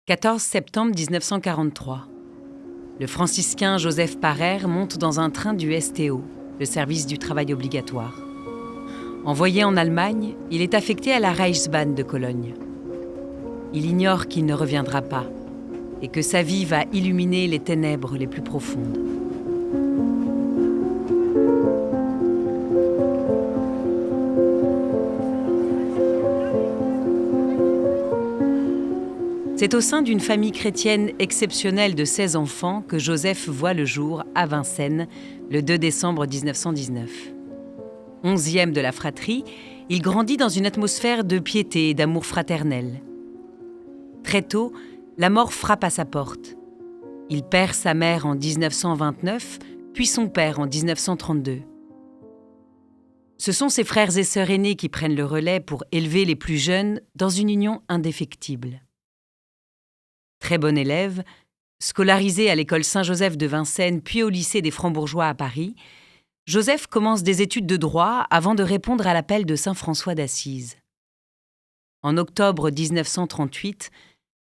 14 septembre 1943. Le franciscain Joseph Parer monte dans un train du STO, le service du travail obligatoire. Envoyé en Allemagne, il est affecté à la Reichsbahn de Cologne. Il ignore qu'il ne reviendra pas et que sa vie va illuminer les ténèbres les plus profondes. C'est au sein d'une famille chrétienne exceptionnelle de 16 enfants que Joseph voit le jour à Vincennes, le 2 décembre 1919. 11e de la fratrie, il grandit dans une atmosphère de piété et d'amour fraternel. Très tôt, la mort frappe à sa porte. Il perd sa mère en 1929, puis son père en 1932. Ce sont ses frères et sœurs aînés qui prennent le relais pour élever les plus jeunes dans une union indéfectible. Très bon élève, scolarisé à l'école Saint-Joseph de Vincennes puis au lycée des Francs-Bourgeois à Paris, Joseph commence des études de droit avant de répondre à l'appel de saint François d'Assise. En octobre 1938,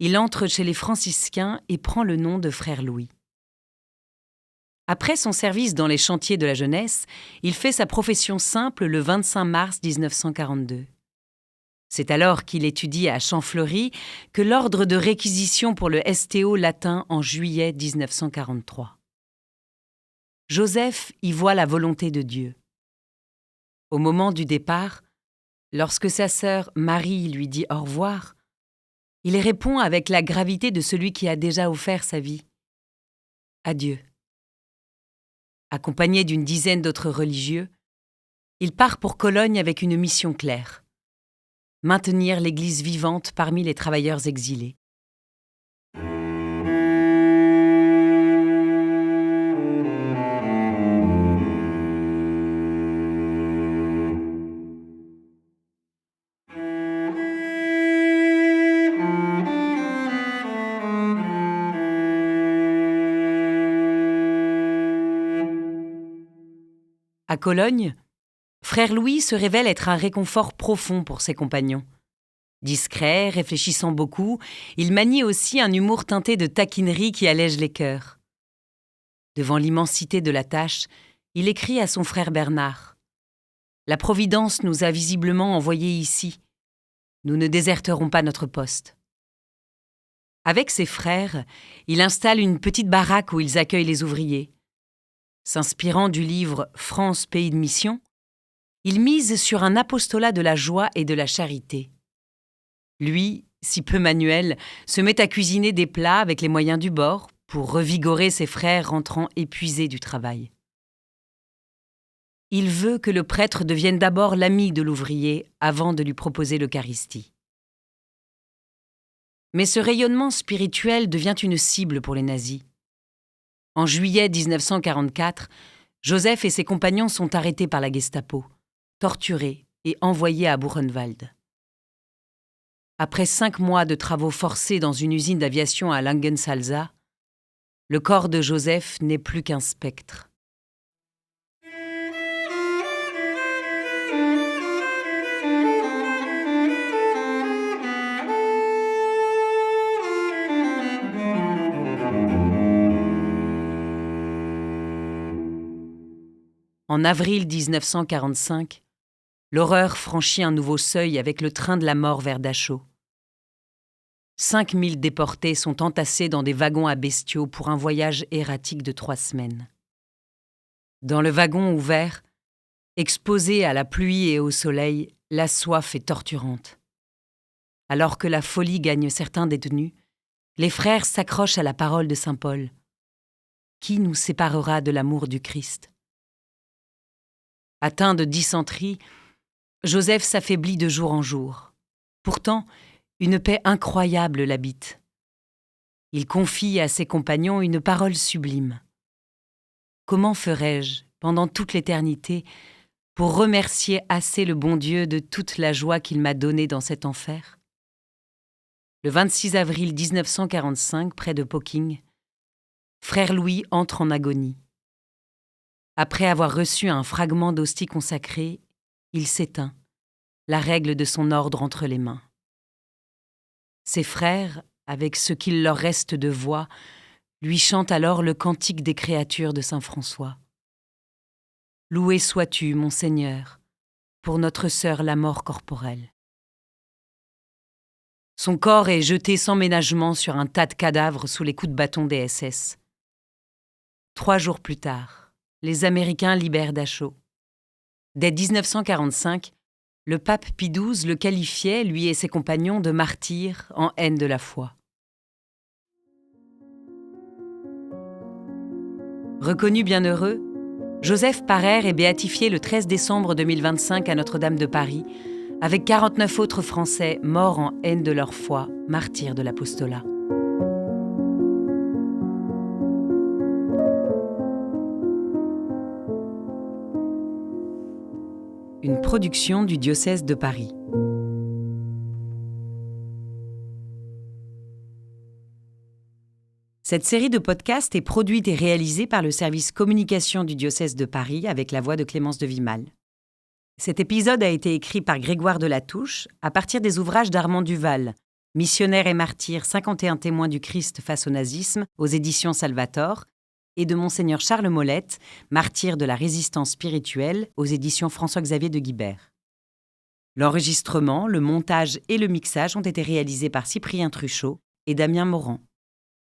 il entre chez les franciscains et prend le nom de frère Louis. Après son service dans les chantiers de la jeunesse, il fait sa profession simple le 25 mars 1942. C'est alors qu'il étudie à Champfleury que l'ordre de réquisition pour le STO l'atteint en juillet 1943. Joseph y voit la volonté de Dieu. Au moment du départ, lorsque sa sœur Marie lui dit au revoir, il répond avec la gravité de celui qui a déjà offert sa vie. Adieu. Accompagné d'une dizaine d'autres religieux, il part pour Cologne avec une mission claire: maintenir l'Église vivante parmi les travailleurs exilés. À Cologne, frère Louis se révèle être un réconfort profond pour ses compagnons. Discret, réfléchissant beaucoup, il manie aussi un humour teinté de taquinerie qui allège les cœurs. Devant l'immensité de la tâche, il écrit à son frère Bernard: « La Providence nous a visiblement envoyés ici. Nous ne déserterons pas notre poste. » Avec ses frères, il installe une petite baraque où ils accueillent les ouvriers. S'inspirant du livre « France, pays de mission », il mise sur un apostolat de la joie et de la charité. Lui, si peu manuel, se met à cuisiner des plats avec les moyens du bord pour revigorer ses frères rentrant épuisés du travail. Il veut que le prêtre devienne d'abord l'ami de l'ouvrier avant de lui proposer l'Eucharistie. Mais ce rayonnement spirituel devient une cible pour les nazis. En juillet 1944, Joseph et ses compagnons sont arrêtés par la Gestapo, torturés et envoyés à Buchenwald. Après 5 mois de travaux forcés dans une usine d'aviation à Langensalza, le corps de Joseph n'est plus qu'un spectre. En avril 1945, l'horreur franchit un nouveau seuil avec le train de la mort vers Dachau. 5000 déportés sont entassés dans des wagons à bestiaux pour un voyage erratique de 3 semaines. Dans le wagon ouvert, exposé à la pluie et au soleil, la soif est torturante. Alors que la folie gagne certains détenus, les frères s'accrochent à la parole de saint Paul. Qui nous séparera de l'amour du Christ ? Atteint de dysenterie, Joseph s'affaiblit de jour en jour. Pourtant, une paix incroyable l'habite. Il confie à ses compagnons une parole sublime. « Comment ferais-je, pendant toute l'éternité, pour remercier assez le bon Dieu de toute la joie qu'il m'a donnée dans cet enfer ?» Le 26 avril 1945, près de Pocking, frère Louis entre en agonie. Après avoir reçu un fragment d'hostie consacrée, il s'éteint, la règle de son ordre entre les mains. Ses frères, avec ce qu'il leur reste de voix, lui chante alors le cantique des créatures de saint François. Loué sois-tu, mon Seigneur, pour notre sœur la mort corporelle. Son corps est jeté sans ménagement sur un tas de cadavres sous les coups de bâton des SS. 3 jours plus tard, les Américains libèrent Dachau. Dès 1945, le pape Pie XII le qualifiait, lui et ses compagnons, de martyrs en haine de la foi. Reconnu bienheureux, Joseph Parer est béatifié le 13 décembre 2025 à Notre-Dame de Paris, avec 49 autres Français morts en haine de leur foi, martyrs de l'apostolat. Une production du diocèse de Paris. Cette série de podcasts est produite et réalisée par le service communication du diocèse de Paris avec la voix de Clémence de Vimal. Cet épisode a été écrit par Grégoire de Latouche à partir des ouvrages d'Armand Duval, Missionnaire et martyr, 51 témoins du Christ face au nazisme, aux éditions Salvator, et de Monseigneur Charles Molette, martyr de la résistance spirituelle, aux éditions François-Xavier de Guibert. L'enregistrement, le montage et le mixage ont été réalisés par Cyprien Truchot et Damien Morand.